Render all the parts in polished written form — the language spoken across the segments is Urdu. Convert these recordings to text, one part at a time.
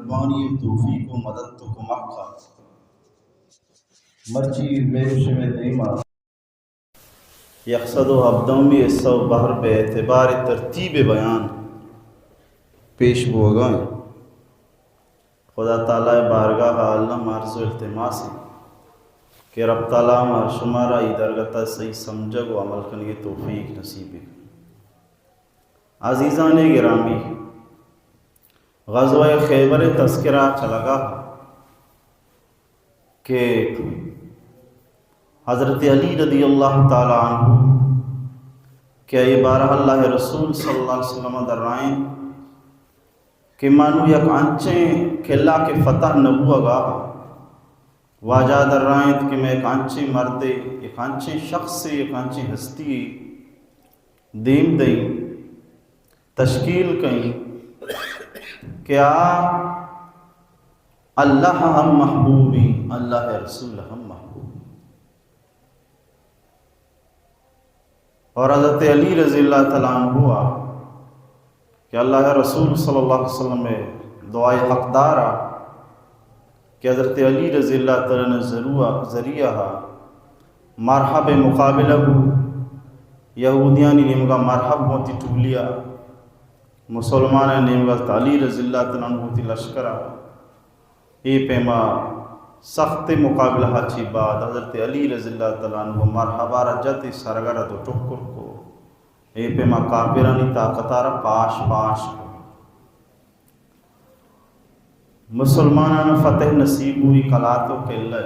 مهربانی توفیق و مدد تو کمک کرد. مرچی بیش میں دیما یقصد و ابدومی اسو بہر بے اعتبار ترتیب بیان پیش بوگائیں. خدا تعالیٰ بارگاہ عالم عرض و التماس ہے کہ رب تعالیٰ مار شمارا ای درگتہ صحیح سمجھگ و عمل کرنے کی توفیق نصیب ہے. عزیزان گرامی، غزوہ خیبر تذکرہ چلگا کہ حضرت علی رضی اللہ تعالیٰ عنہ کہ یہ بارہ اللہ رسول صلی اللہ علیہ وسلم درائیں کہ مانو یک آنچیں کھلا کے فتح نبو گا واجہ درائیں کہ میں ایک آنچیں مرد ایک آنچیں شخص سے ایک آنچیں ہستی دیم دیں تشکیل کہیں کہ اللہ ہم محبوبی اللہ رسول ہم محبوب. اور حضرت علی رضی اللہ تعالیٰ عنہ ہوا کہ اللہ رسول صلی اللہ علیہ وسلم میں دعائے حقدار کہ حضرت علی رضی اللہ تعالیٰ نے ذریعہ مرحب مقابلہ یہودیانی نمگا مرحب ہوتی ٹولیا مسلمان نمگا علی رضی اللہ تعالیٰ عنہ ہوتی لشکرہ ای پیما سخت مقابلہ ہچی بعد حضرت علی رضی اللہ تعالیٰ عنہ مرحبا رجت سرگرہ دو ٹکر کو ای پیما کافرانی طاقتارا پاش پاش کو مسلمانان فتح نصیب ہوئی کلاتو کے اللہ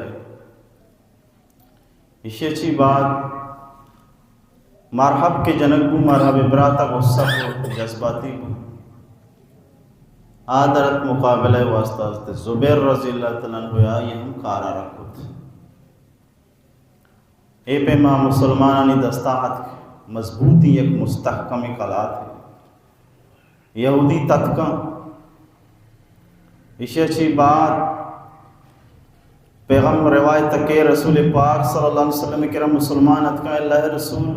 اسی اچھی بات مرحب کے جنک بو مرحب براتا غصہ کو جذباتی کو آدرت مقابلہ واسطہ حضرت زبیر رضی اللہ تعالیٰ عنہ یہ ہم کارا رکھت اے پیما مسلمانانی دستاحت مضبوطی ایک مستحکمی کلات ہے یہودی تتکا اسی اچھی بات پیغمبر روایت کے رسول پاک صلی اللہ علیہ وسلم کرا مسلمان اتکا اللہ رسول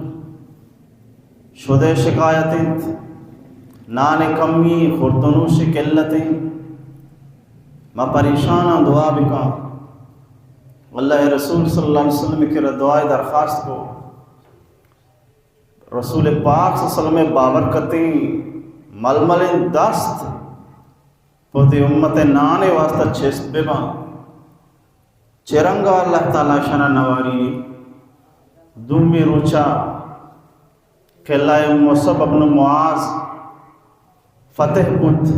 شدے شکایتیں نان کمی خردنوش قلتیں میں پریشانہ دعا بکا اللہ رسول صلی اللہ علیہ وسلم کی دعائے درخواست کو رسول پاک صلی اللہ علیہ وسلم بابرکتیں ململ دست پوتی امت نانے واسطہ چھست ببا چرنگا اللہ تعالیٰ شنہ نواری دومی روچا کہ اللہ مصب ابن معاذ فتح کت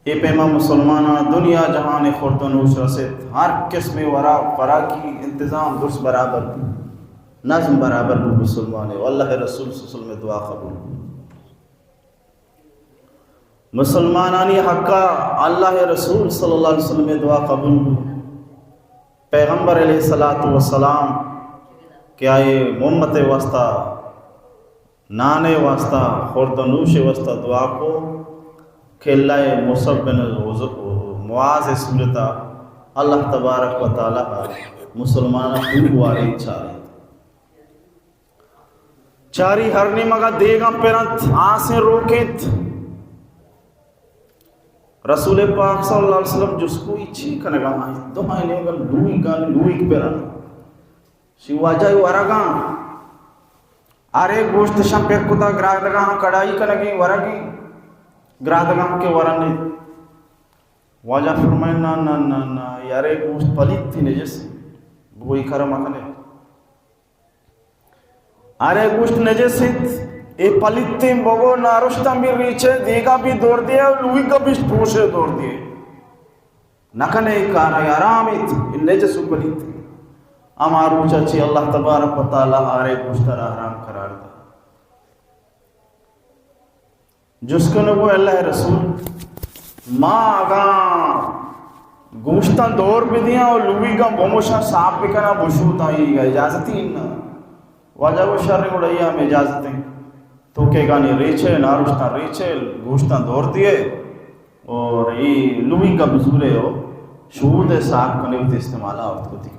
یہ پیما مسلمانہ دنیا جہان خردنوش رسید ہر قسم ورا فرا کی انتظام درست برابر نظم برابر مسلمان واللہ رسول صلی اللہ علیہ وسلم دعا قبول مسلمانانی حقا اللہ رسول صلی اللہ علیہ وسلم دعا قبول پیغمبر علیہ السلام کیا یہ محمد واسطہ نانے واسطہ خردنوش واسطہ دعا کو کہ اللہ مصب بن معاذ صورتہ اللہ تبارک و تعالیٰ مسلمانہ خوب واری چاری ہرنی مگا دیگا پیرنت آنسیں روکت رسول پاک صلی اللہ علیہ وسلم جس کو اچھی کنگا دعائیں لے گا لوئی پیرن شیواجہ ورگا آرے گوشت شم پہ کتا گراہ دگا ہاں کڑائی کنگی ورگی گراہ دگا ہاں کے ورنی واجہ فرمائے نا نا نا نا یارے گوشت پلیت تھی نجس بوئی کرم اکنے آرے گوشت نجس اے پلیت تھی بگو نارشتہ بھی ریچے دیگا بھی دور دیا لوئی کا بھی پوشے دور دیے نکنے کارا یارامیت نجس پلیت تھی امارو چاچی اللہ تبارک و تعالیٰ آرے گوشتر آرام قرار دا جس کو نبو اللہ رسول ماں آگا گوشتہ دور بھی دیا اور لوگی کا بوموشا صاحب بھی کنا بشوت آئی گا اجازتی انہا واجہ وہ شر اڑائی ہم اجازتیں تو کہ گانی ریچے نارشتہ ریچے گوشتہ دور دیے اور یہ لوگی کا بزورے ہو شہود صاحب کنے ہوتے استعمالہ ہوتا ہوتی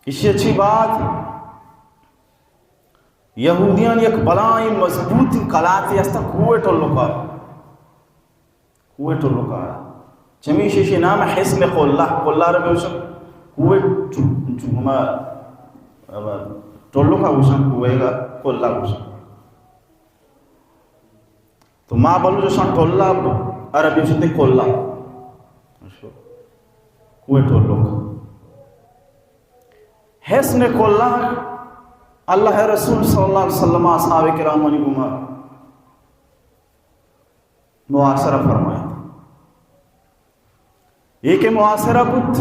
اسی اچھی بات یہودیان یک بلائی مضبوط کلاتی استا کوئے ٹولوکا چمی شیشی نام حسن قلہ ربی وشن کوئے چوما ٹولوکا وشن کوئے گا قلہ وشن تو ماں بلو جو شان ٹولہ عربی وشن تے قلہ کوئے ٹولوکا حسن قلہ اللہ رسول صلی اللہ علیہ وسلم اصحاب کرام علی گما معاصرہ فرمایا تھا ایک معاصرہ بت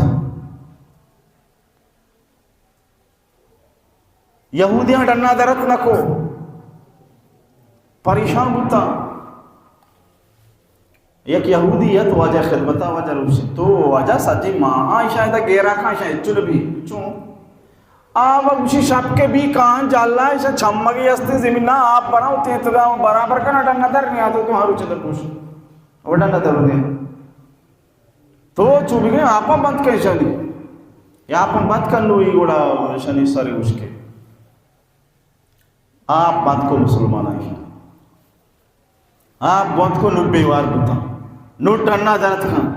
یہودیاں ڈرنا درت نکو پریشان بتا ایک یہودیت وجہ خدمتا وجہ روشی تو وجہ سجی ماں آئیشہ دا گیرہ کھانشہ چل بھی چون آب اسی شب کے بھی کان جالا ہے چھمگی استے زمینہ آپ بنا ہوتے ہیں تو برابر کا نٹا ندر نہیں آتا تو ہارو چدر پوش وڈا ندر ہو گئے تو چوبی گئے آپا بند کہیں شانی یا آپا بند کر لو ہی وڈا شانی ساری اس کے آپ بند کو مسلمان آئی آپ بند کو نو بیوار بتا نو ٹرنا درد کھان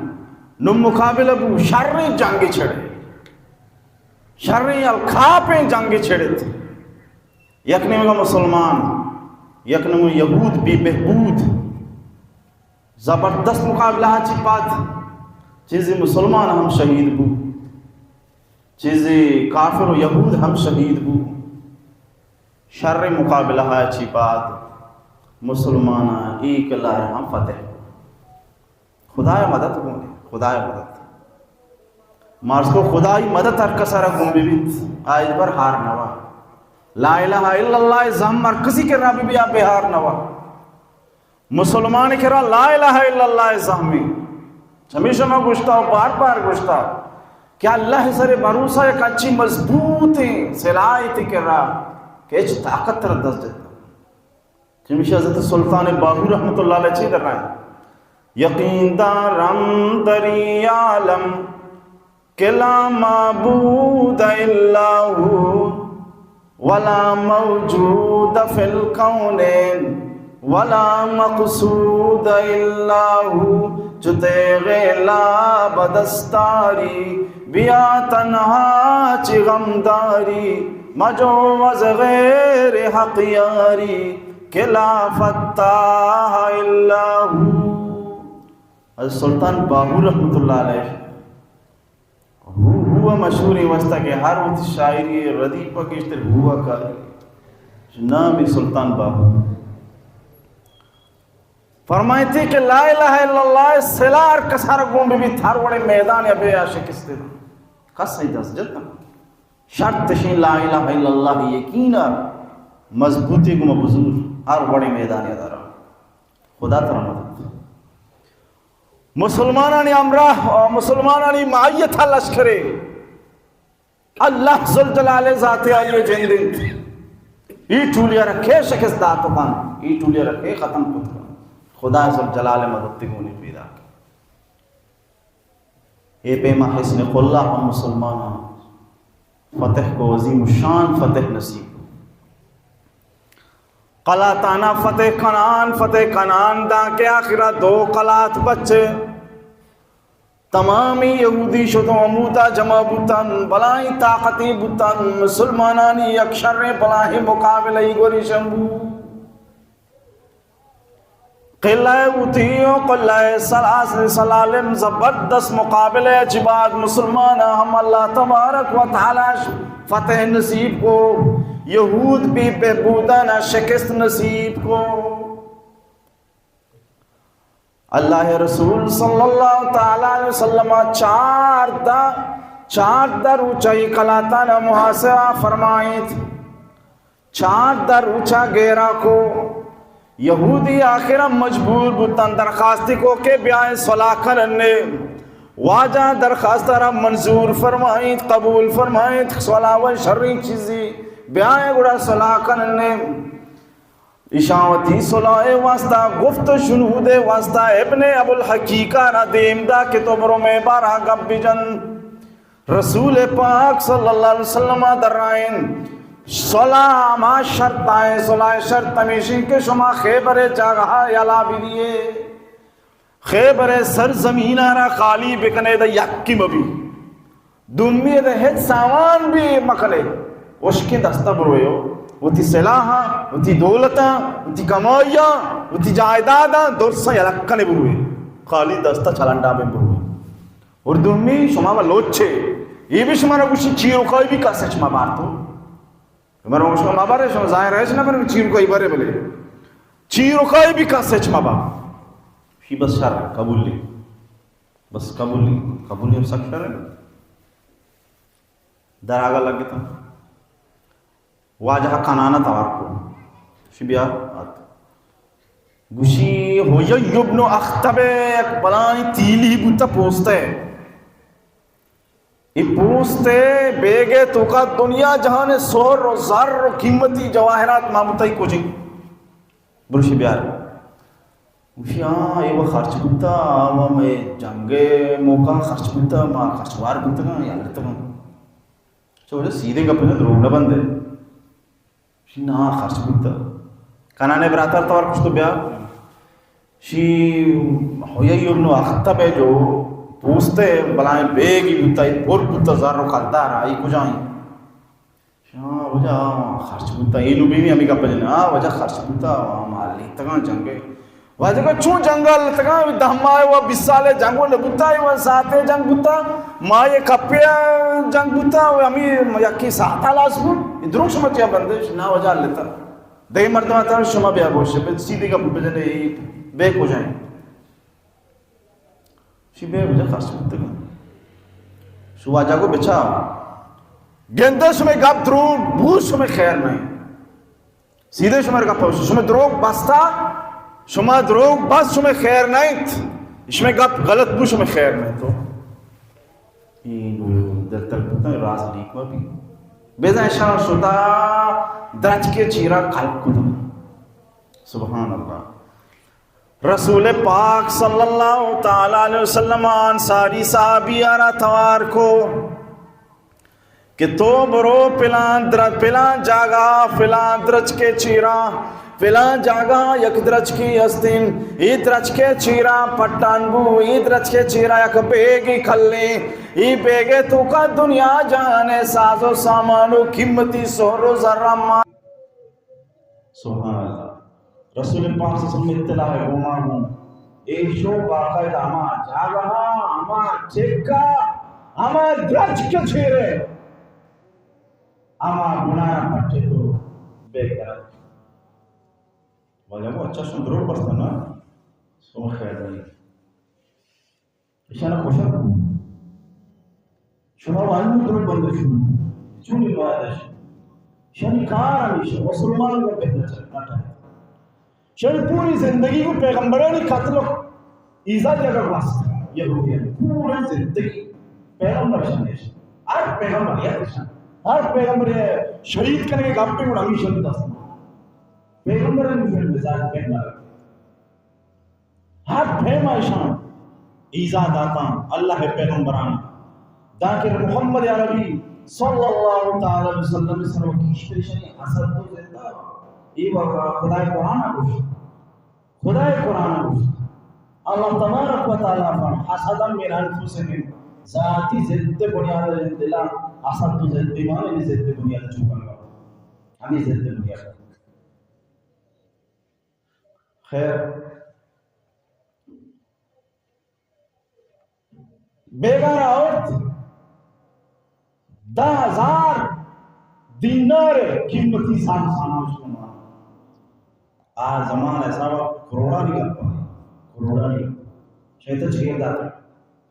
نو مقابل ابو شر جنگی چھڑے شرعی الخاپیں جنگی چھڑے تھے یکنی میں مسلمان یکنی میں یہود بھی بہبود زبردست مقابلہ چی پات چیزی مسلمان ہم شہید بو چیزی کافر و یہود ہم شہید بو شر مقابلہ چی پات مسلمان ایک اللہ ہم فتح خدای مدد ہوں گے خدای مدد مارس کو خدای مدد ہر کسارا گم بیت آج بر ہار نوا لا الہ الا اللہ زہم مرکزی کے رابی بھی آپ بہار نوا مسلمان کرا لا الہ الا اللہ زہمی ہمیشہ میں گوشتا ہوں بار بار گوشتا کیا اللہ سر بروسہ ایک اچھی مضبوط صلاحیتی کر رہا کہ ایچ طاقت تردست دیتا ہمیشہ حضرت سلطان باہو رحمت اللہ علیہ چیز در رہا ہے یقین دارم دری عالم کہ لا معبود الا ہو ولا موجود فی الکونین ولا مقصود الا ہو جو تیغے لا بدستاری بیا تنہا چی غمداری مجوز غیر حق یاری کہ لا فتاح الا ہو. حضرت سلطان باہو رحمت اللہ علیہ ہوا مشہوری وسطہ کہ ہر وقت شاعری ردیف پاکشتر ہوا کا نام سلطان باہو فرمائی تھی کہ لا الہ الا اللہ سلار کسار گون بھی تھار وڑے میدان یا بے آشکستے کس صحیح دست جتنا شرط تشین لا الہ الا اللہ یقینا مضبوطی گم بزور ہر وڑے میدان یا دارا خدا ترہ مدد مسلمانانی امراہ مسلمانانی معیت لشکرے اللہ ذوالجلال ذات آئیے جندن ای ٹولیا رکھے شکست داتو کان ای ٹولیا رکھے ختم کت کان خدا ذوالجلال مدد تگونی پیدا اے پیما حسن قلہ ہم مسلمان فتح کو عظیم شان فتح نصیب قلاتانا فتح کنان دا کے آخرہ دو قلات بچے تمامی یہودی شدو عمودہ جمع بوتن بلائی طاقتی بوتن مسلمانانی یک شر بلائی مقابلہی گوری شنبو قلعہ اوتیوں قلعہ سلالم زبردست مقابلہ جباد مسلمان ہم اللہ تبارک و تعالی فتح نصیب کو یہود بھی بہبودانہ شکست نصیب کو اللہ رسول صلی اللہ تعالی علیہ وسلم چار در اونچائی قلاتانہ محاصرہ فرمائیت چار در اونچا گیرہ کو یہودی آخرہ مجبور بودتاں درخواستی کو کہ بیائے صلاح کرنے واجہ درخواست رہا منظور فرمائیت قبول فرمائیت صلاح و شرعی چیزی بیائے گڑا صلاح کرنے اشاوتی صلاح واسطہ گفت شنود واسطہ ابن ابو الحقیقہ ندیم دا کتبروں میں بارہ گب جن رسول پاک صلی اللہ علیہ وسلم درائن صلاح ما شرط آئے صلاح شرط ہمیشہ کہ شما خیبر جاگہا یلا بھی دیئے خیبر سرزمین آرہ خالی بکنے دا یکی مبی دمی دا ہیت سامان بھی مکلے وشکی دستا بروئے ہو وہ تی سلاحا وہ تی دولتا وہ تی کمائیا وہ تی جائدادا درسا یلکنے بروئے خالی دستا چلنڈا میں بروئے اور دمی شما با لوچے یہ بھی شما نگوشی چیرو کوئی بھی کسے شما بارتو ہمارا شما ما بارے شما ظاہر ہے شنا پر چیرو کوئی بارے بلے چیرو کوئی بھی کسے شما بارتو ہی بس شر قبول لی بس قبول لی ہم سکتا رہے در آگا لگے تھا واجہ کنانا تاوار کو شی بیا آتا گوشی ہوئی ابن اختب ایک بلانی تیلی بوتا پوستے یہ پوستے بیگے تو کا دنیا جہاں سور و زر و قیمتی جواہرات مامتائی کو جی برشی بیار گوشی یہ وہ خرچ بوتا میں جنگے موقع خرچ بوتا ما خرچوار بوتا گا یا لگتا گا چوڑے سیدھے کپنے دروگ نہ بندے شی نا خرچ بوتا کنانے براتر توار کچھ تو بیا شی ہوئی ابن اختب ہے جو پوستے بلائیں بیگی بوتا ہے پور بوتا زر و خلدار آئی کو جائیں وجہ خرچ بوتا یہ لوگ بھی ہمیں کہا پجنے وجہ خرچ بوتا مالی تگاں جنگے وجہ کہ چون جنگل تگاں دہمائے وہ 20 سالے جنگو لبوتا ہے وہ ساتے جنگ بوتا ماں یہ کپیا جنگ بوتا وہ ہمیں یکی ساتا لاس بود ادروک شما چیا بندے نا وجہ لیتا دے مردمہ تا شما بیا گوشے سیدھے کا بجنے بیک ہو جائیں شی بے وجہ خرچ بوتا گا شو واجہ کو بچا گندے شما گپ دروگ بوش شما خیر نہیں سیدھے شما گپ پوشی شما دروگ بستا شما دروگ بس شما خیر نہیں شما گپ غلط بو شما خیر نہیں تو یہ دل تک بوتا راز لیکوا بھی بیزا اشارہ شتا درج کے چیرہ قلب کو دو سبحان اللہ رسول پاک صلی اللہ تعالیٰ علیہ وسلم انصاری صحابی آرہ توار کو کہ تو برو پلان جاگا فلان درج کے چیرہ فلان جاگا یک درج کی ہستین ای درج کے چیرہ پٹان بو ای درج کے چیرہ یک بیگی کھلنے ای بیگے تو کا دنیا جانے ساز و سامانو قیمتی سور و ذرہ سبحان اللہ رسول پاک سے سمجھ اطلاع ہے گوما ہوں ایک شو باقید اما جاگا اما چکا اما درج کے چیرے اما گناہ پٹے تو بے قرار وجہ وہ اچھا سندروں پستا نا سو خیر نہیں اشارہ خوشا شما وانو درو بندو شما چونی باید شانی کار ہمیشہ مسلمان کو پہنا چلنا ہے شانی پوری زندگی کو پیغمبرانی قتل و ایزا جگہ واسطہ یہ ہو گیا پوری زندگی پیغمبر شانیش ہر پیغمبر یا شان ہر پیغمبر شہید کرنے کے گاپے کو ہمیشہ بتا سکتا پیغمبر نے مزاج پہنا ہر پھیما شان ایزا داتا اللہ پیغمبران داکر محمد عربی صلی اللہ تعالی وسلم سنو کیشتریشنی حسن کو زندہ ای وقت خدای قرآن کچھ خدای قرآن کچھ اللہ تبارک و تعالی فان حسدا من انفسهم ذاتی زد بنیاد اندلا حسد تو زد مانے زد بنیاد چوکن گا ہمیں زد بنیاد خیر بیگار عورت 10,000 دینار قیمتی سامان اس کو مارا آج زمان ایسا وقت کروڑا نہیں کر پائے کروڑا نہیں شیطہ چھیر داتا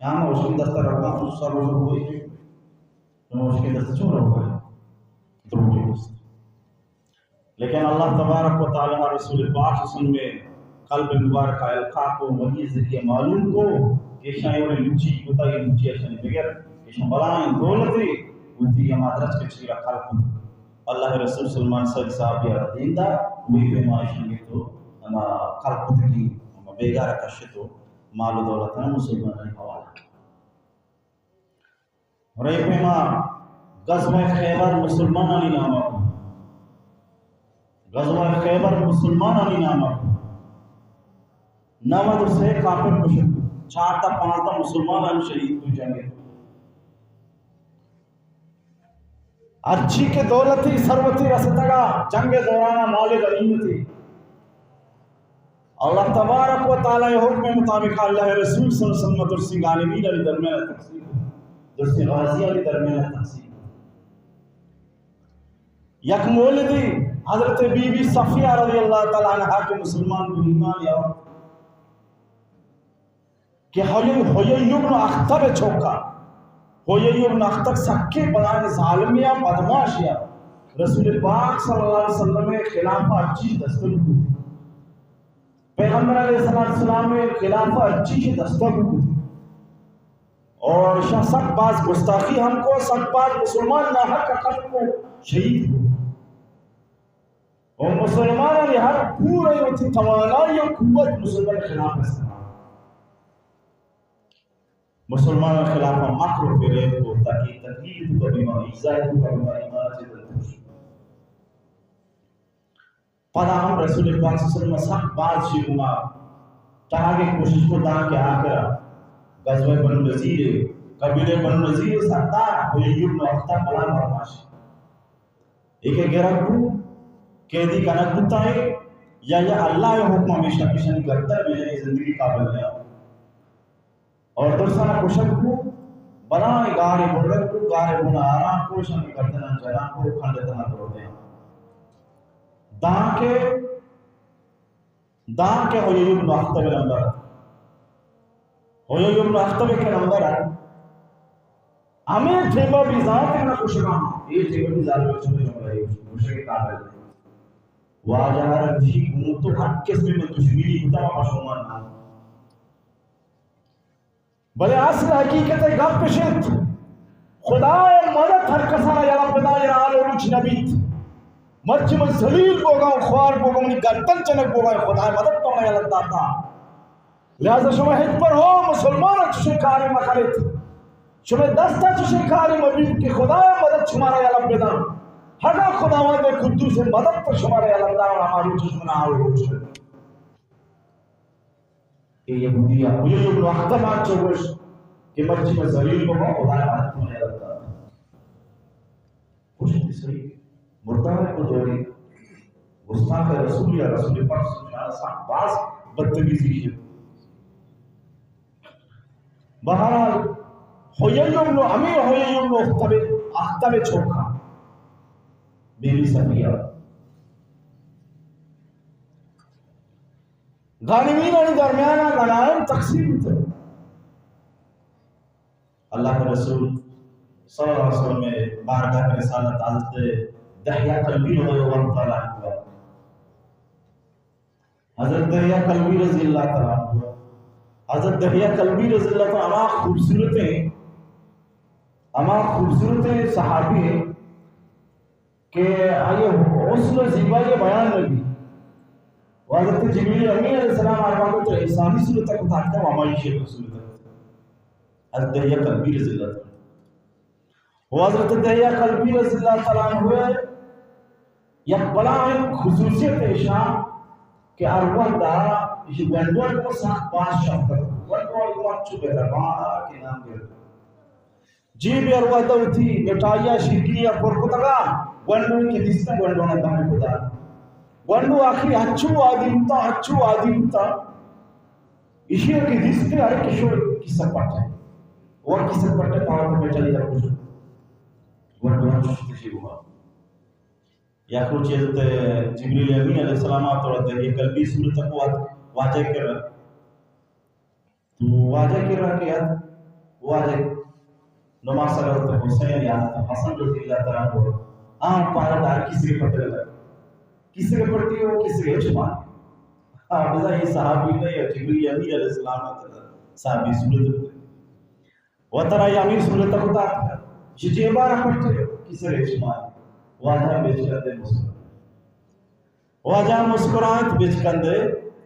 یہاں میں اس کی دستہ رکھا تو سر روز ہوئی تو اس کی دستہ چھوڑ رہا ہے دروٹی دوست لیکن اللہ تبارک و تعالی رسول پاک سن میں قلب مبارک القا کو وہی ذریعہ معلوم کو کہ شاید لچی ہوتا یہ لچی ایسا نہیں بغیر کہ شاید بلائیں دولتی ہوتی ہم آدرج کے چیرہ خلق اللہ رسول سلمان صاحب یا دیندہ وہی پہ معاشن گے تو ہم خلق کی ہم بیگار کشی تو مال و دولت ہے مسلمان نے حوالہ رہی پہ ماں غزوہ خیبر مسلمان علی نامہ غزوہ خیبر مسلمانانی نامک نمد سے کافر کشک 4 تا 5 تا مسلمانان شہید کو جنگے اچھی کے دولتی سروتی رستگا جنگ دورانا مال غنیمتی اللہ تبارک و تعالی حکم مطابق اللہ رسول صلی اللہ علیہ وسلم درسی غانمین علی درمیان تقسیم درسی غازی علی درمیان تقسیم یک مولدی حضرت بی بی صفیہ رضی اللہ تعالیٰ عنہ کے مسلمان کو ایمان یا کہ حیی بن اخطب چھوکا حیی بن اخطب سکے بلان ظالمیہ بدماشیہ رسول پاک صلی اللہ علیہ وسلم خلافہ اچھی دستور کو تھی پیغمبر علیہ السلام میں خلافہ اچھی دستور کو تھی اور شاہ سک باز گستاخی ہم کو سک باز مسلمان ناحق قتل کو شہید ہو اور مسلمان نے ہر پورے ہوتی توانائی اور قوت مسلمان خلاف استعمال مسلمان خلافہ مکر و فریب کو تاکہ تقلید کو بیما ایزائی کو بیما ایمان سے دلتوش پدا ہم رسول پاک صلی اللہ علیہ وسلم سخت بات شیئے چاہاں کوشش کو دان کے آکرہ غزوہ بن نظیر قبیلے بن نظیر سردار حیی بن اخطب بلا برماشی ایک گرہ کو قیدی کا نکتا ہے یا اللہ حکم ہمیشہ کشن کرتا ہے میرے زندگی قابل ہے اور درسانہ کشن کو بنائے گارے بڑھت کو گارے بنا آرام کو شن کرتنا جران کو کھندتنا دروتے ہیں دان کے حیی بن اخطب نمبر حیی بن اخطب کے نمبر ہے ہمیں ٹھیبہ بھی ذات ہے نہ کشگاں یہ ٹھیبہ بھی ذات ہے چھوٹے جمعہ ہے کشگے قابل ہے واجہ رجی گمت تو ہر قسم میں دشمنی ہوتا ہے مشہومان نام بلے اصل حقیقت ہے گپ پشت خدا مدد ہر کسانا یا رب دا یا آل و روچ نبیت مرچ میں ذلیل بوگا خوار بوگا منی گردن چنک بوگا خدا مدد تو میں لگتا تھا لہذا شما ہت پر ہو مسلمان چشے کاری مخلط شما دستا چشے کاری مبید کہ خدا مدد شمارا یا رب دا ہر خداوند قدوس سے مدد پر شمارے اللہ اور ہماری دشمن آئے ہو چھے کہ یہودی یہ جو اختم آج چوش کہ مرچی میں ذلیل کو خدا مدد ہونے اللہ خوش تیسری مردار کو دوری گستاخ رسول یا رسول پاک صلی اللہ علیہ وسلم باز بدتمیزی ہے بہرحال حیی بن امیر حیی بن اخطب چھوکا بی بی صفیہ غانمین اور درمیانہ غنائم تقسیم تھے اللہ کے رسول صلی اللہ علیہ وسلم میں بارگاہ رسالت حضرت دحیہ قلبی رضی اللہ تعالیٰ عنہ حضرت دحیہ قلبی رضی اللہ تعالیٰ عنہ حضرت دحیہ قلبی رضی اللہ تعالیٰ عنہ اما خوبصورتیں صحابی ہیں کہ آئیے حسن و زیبائی بیان نبی حضرت جبریل امین علیہ السلام آرمان کو تو انسانی صورت تک اتارتا ہے ہماری شیخ صورت تک حضرت دحیہ قلبی رضی اللہ تعالیٰ حضرت دحیہ قلبی رضی اللہ تعالیٰ ہوئے یک بلا ایک خصوصیت ایشان کہ اروان دارا اسی گنڈوان کو ساتھ پاس شاپ کرتا گنڈوان کو اچھو بے روانا کے نام گرد جی بھی اروان دو تھی مٹائیہ شرکیہ پرکتگا گنڈوان کی دستا گنڈوانا دانے کو دار گنڈو آخری اچھو آدھی ہوتا اسی کی دستے ہر کشور کی سپٹ ہے وہ کی سپٹ ہے پاور میں چلی جا کچھ گنڈوان شکتی ہوا یا کچھ چیزت جبریل امین علیہ السلام توڑا دے یہ قلبی صورت کو واجہ کر رہا تو واجہ کر رہا کہ یاد واجہ نماز صلی اللہ علیہ حسین یاد حسن رضی اللہ تعالیٰ کو آن پارا دار کسی کے پڑھتے لگا کسی کے پڑھتی ہو کسی کے چھمان حافظہ یہ صحابی نہیں ہے جبریل امین علیہ السلام صحابی صورت ہوتے وطرہ یہ امیر صورت ہوتا ہے جی بارہ پڑھتے کسی کے چھمان واجہ بیچ کندے مسکران واجہ مسکران بیچ کندے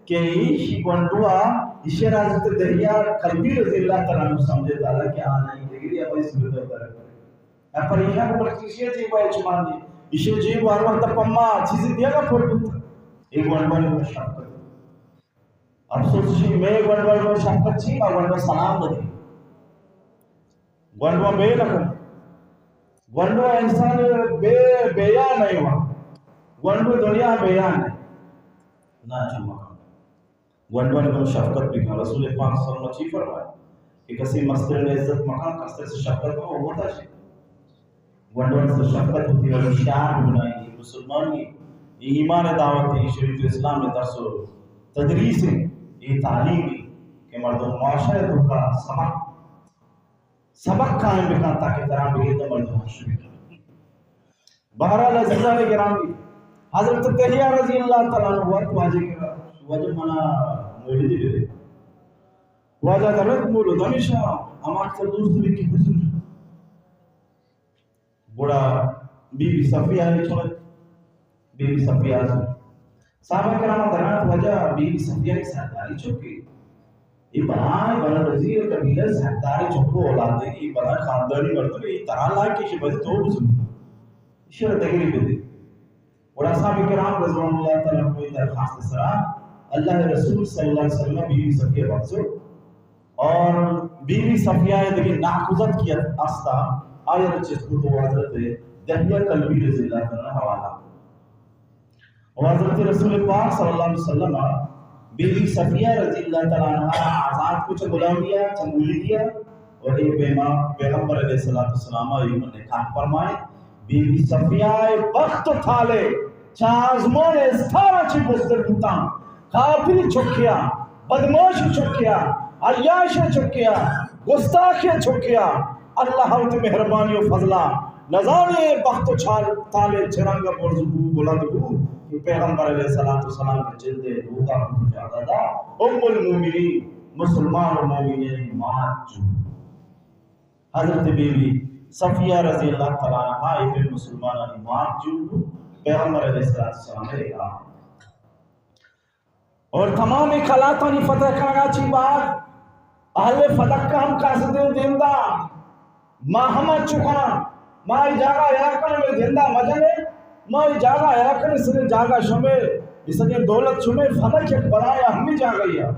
کہ یہ گنڈوا اسے حضرت دحیہ قلبی رضی اللہ تعالیٰ نے سمجھے تعالیٰ کہ آنا ہی دیکھ لیا بھائی صورت ہوتا ہے پر یہ کو پرچیشیہ تھی بائی چمان دی اسے جی وار وقت پما چیزی دیا گا پھر ایک گنڈوان کو شفقت افسوس چی میں گنڈوان کو شفقت چی اور گنڈوان سلام دے گنڈوان بے لکھن گنڈوان انسان بیان نہیں ہوا گنڈوان دنیا بیان نہیں نا چاہا گنڈوان کو شفقت بھی کہا رسول پاک صلی اللہ علیہ وسلم فرمایا کہ کسی مستر نے عزت مقام کستے سے شفقت کو ہوتا ہے گنڈوان سے شفقت ہوتی ہے اور شعار بنائی گی مسلمان کی ایمان دعوت ہے شریعت اسلام میں درس و تدریس ہے یہ تعلیم ہے کہ مردوں معاشرت کا سبق قائم بکن تاکہ طرح بھی تو مردوں حشر بہرحال عزیزان گرامی حضرت تحیہ رضی اللہ تعالیٰ عنہ وقت واجہ کرا واجہ منا مولدی بھی واجہ درد مولد ہمیشہ ہمارے سے دوست بھی کی حضور بڑا بی بی صفیہ ہے چھوڑے بی بی صفیہ ہے صحابہ کرام درات وجہ بی بی صفیہ کی سرداری چکی یہ بنا وزیر قبیلہ سرداری چکو اولاد دے یہ بنا خاندانی مردم یہ طرح لائے کہ شبہ تو بزن شرح دگری بدے اور صحابہ کرام رضوان اللہ تعالیٰ کوئی درخواست سرا اللہ رسول صلی اللہ علیہ وسلم بی بی صفیہ بخصو اور بی بی صفیہ دیکھیں ناقضت کی استا آیت چیز کو تو حضرت دہیہ قلبی رضی اللہ تعالیٰ حوالہ اور حضرت رسول پاک صلی اللہ علیہ وسلم بی بی صفیہ رضی اللہ تعالیٰ عنہ آزاد کو غلام دیا چنگولی دیا اور ایک پیغمبر علیہ السلام ایمن نے کھان فرمائے بی بی صفیہ وقت تھالے چازمان استارا چی بستر بوتا کافری چکیا بدماش چکیا عیاش چکیا گستاخی چکیا اللہ ہوتے مہربانی و فضلہ نظانے بخت و تالے چرنگ برزبو بلند بو کہ پیغمبر علیہ السلام کے جلدے روتا کو جاتا دا ام المومنین مسلمان و مومنین مات جو حضرت بی بی صفیہ رضی اللہ تعالیٰ عنہ ابن مسلمان مات جو پیغمبر علیہ السلام نے کہا اور تمام خلاتانی فتح کرنا چی بات اہل فتح کا ہم کاسدے دیندہ ما ہمہ چکا ما جاگا یاکن میں زندہ مجنے ما جاگا یاکن اس نے جاگا شمے اس نے دولت شمے فتح کے بنایا ہم بھی جاگا یا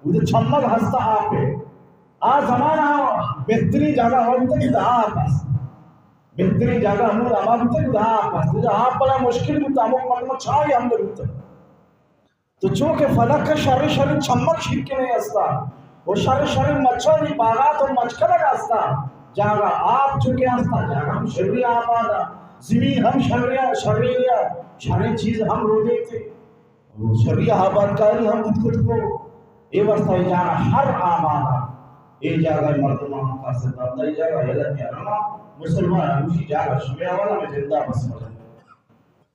وہ چھمل ہستا آپ ہے آج زمانہ بہتری جاگا ہوتا ہے آپ ہے بہتری جاگا ہمیں ہمارے ہوتا ہے آپ ہے جو آپ بڑا مشکل ہوتا ہے ہمیں پڑھنا چاہیے ہم نے ہوتا تو چونکہ فلک کا شر چھمک شرک نہیں ہستا وہ شر مچھر باغات اور مچھر کا ہستا جاگا آپ چونکہ ہستا جاگا ہم شرعی آبادا زمین ہم شرعی چیز ہم رو دیتے شرعی آباد کاری ہم خود کو یہ واسطہ یہ جاگا ہر آبادا یہ جاگا مردمان کا ستاندہ یہ جاگا حیلت یا رما مسلمان اسی جاگا شمیہ والا میں زندہ بس مجھے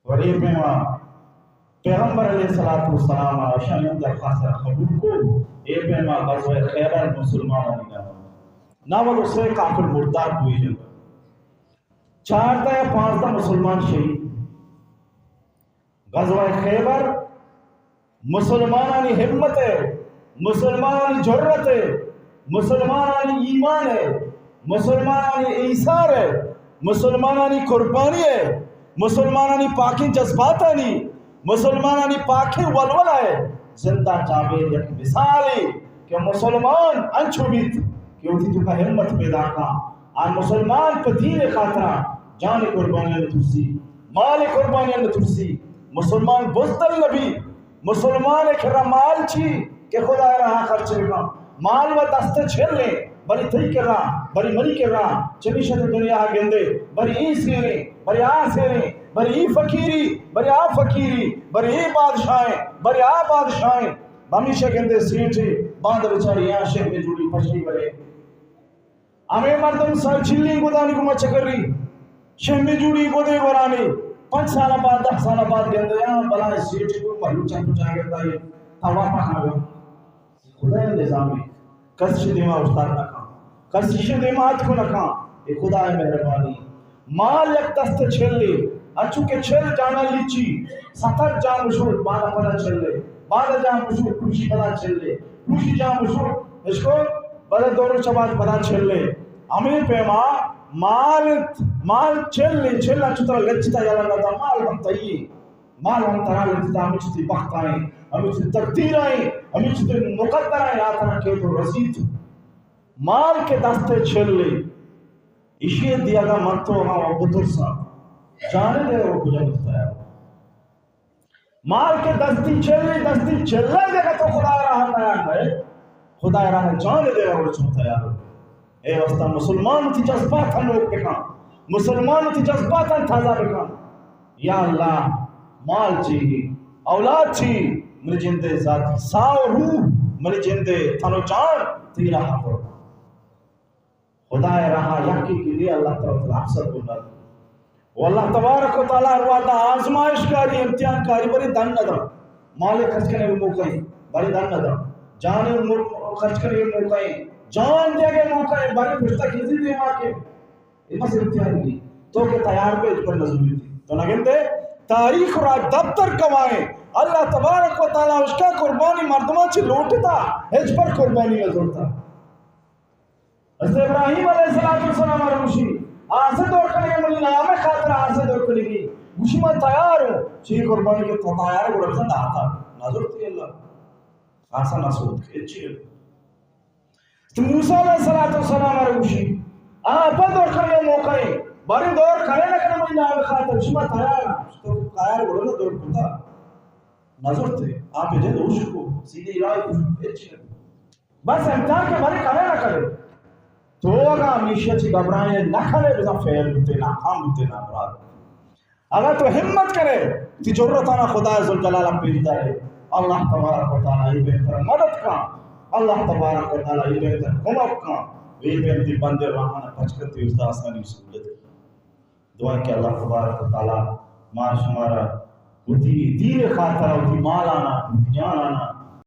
غریب میں پیغمبر علیہ السلام شامل درخواست قبول کو ایک میں غزوہ خیبر مسلمان علیہ ناول اس سے کافر مردار ہوئی جب 4 یا 5 مسلمان شہید غزوہ خیبر مسلمانانی ہمت ہے مسلمانانی جرت ہے مسلمانانی ایمان ہے مسلمانانی ایثار ہے مسلمانانی قربانی ہے مسلمانانی پاکی جذباتانی مسلمانانی پاکی ولولہ ہے زندہ جاوید یک مثال ہے کہ مسلمان انچو بیت کہ ہوتی تو کا ہمت پیدا کا آن مسلمان پہ دین خاطرہ جان قربانی نے ترسی مال قربانی نے ترسی مسلمان بزدل نبی مسلمان ایک رمال چھی کہ خدا رہا خرچ رکھا مال و دست چھل لے بری تھی کر رہا بری مری کر رہا چمیشت دنیا آگندے بری ای سیرے بری آ سیرے بری ای فقیری بری آ فقیری بری ای بادشاہیں بری آ بادشاہیں ہمیشہ گندے سیٹھے باندھ بچاری یہاں شہر میں جوڑی پشتی برے ہمیں مردم سر چلی گودانی کو مچ کر رہی شہر میں جوڑی گودے گورانی 5 سال بعد 10 سال بعد گندے یہاں بلائے سیٹھے کو محلو چند چاہ گندہ یہ تھوا پاکھا گا خدا نظامی کسش دیما استاد نکھا کسش دیمات کو نکھا یہ خدا مہربانی مال یک دست چھل لے اچھو کے چھل جانا لیچی 70 جان مشہور بانا پدا چھل لے بانا جان مشہور خوشی پدا چھل لے خوشی جان مشہور اس کو بڑے دونوں چبات پدا چھل لے ہمیں پیما مال چل چترا لچتا یالا دا مال ہم تئی مال ہم ترا لچتا ہم چتی بخت آئیں ہم چتی تقدیر آئیں ہم چتی مقدر آئیں آتنا کہ تو رسید مال کے دستے چھل لے اشیے دیا گا منتو ہم بطر سا جانے دے وہ کجا بتایا مال کے دستی چھلے دے گا تو خدا راہ نیا ہے خدا راہ جانے دے گا وہ چھوتا ہے اے واسطہ مسلمان تھی جذبات ہم لوگ بکا مسلمان تھی جذبات ہم تازہ بکا یا اللہ مال چاہیے اولاد چاہیے میرے جندے ذاتی ساو روح میرے جندے تھنو جان تھی راہ پر خدا راہ یکی کے لیے اللہ تعالیٰ حفظت بنا وہ اللہ تبارک و تعالیٰ روادہ آزمائش کاری امتحان کاری بری دن ندم مالے خرچ کرنے کے موقعی بری دن ندم جانے خرچ کرنے کے موقعی جان دے گئے موقعی بری پشتہ کیزی دے ماں کے امس امتحان کی تو کہ تیار پہ اس پر نظوری تھی تو نگن دے تاریخ را دفتر کمائیں اللہ تبارک و تعالیٰ اس کا قربانی مردمہ چھ لوٹتا اس پر قربانی نظر تھا حضرت ابراہیم علیہ السلام روشی آسے دور کرنے ملی نام خاطر آسے دور کرنے کی گوشی میں تیار ہوں چاہیے قربانی کے تو تیار ہے گوڑا نہ آتا نظر تھی اللہ آسا نسود کے اچھی ہے تو موسیٰ علیہ السلام روشی آپا دور کرنے موقع ہے باری دور کرنے نہ کرنے ملی نام خاطر گوشی میں تیار ہوں تیار گوڑا نہ دور کرتا نظر تھے آپ جے دوش کو سیدھی رائی اچھی ہے بس امتحان کے باری کرنے نہ کرے تو اگر ہمیشہ چی گھبرائیں نہ کھلے بزا فیل ہوتے ناکام ہوتے نا براد اگر تو ہمت کرے تی جرتانا خدا ذوالجلالہ پیجتا ہے اللہ تبارک و تعالی یہ بہتر مدد کا اللہ تبارک و تعالی یہ بہتر کمک کا یہ بہتر بندے راہانا پچکتی اس دا آسانی سہولت دعا کہ اللہ تبارک و تعالی ماں شمارا اتی دین خاطر اتی مال آنا اتی جان آنا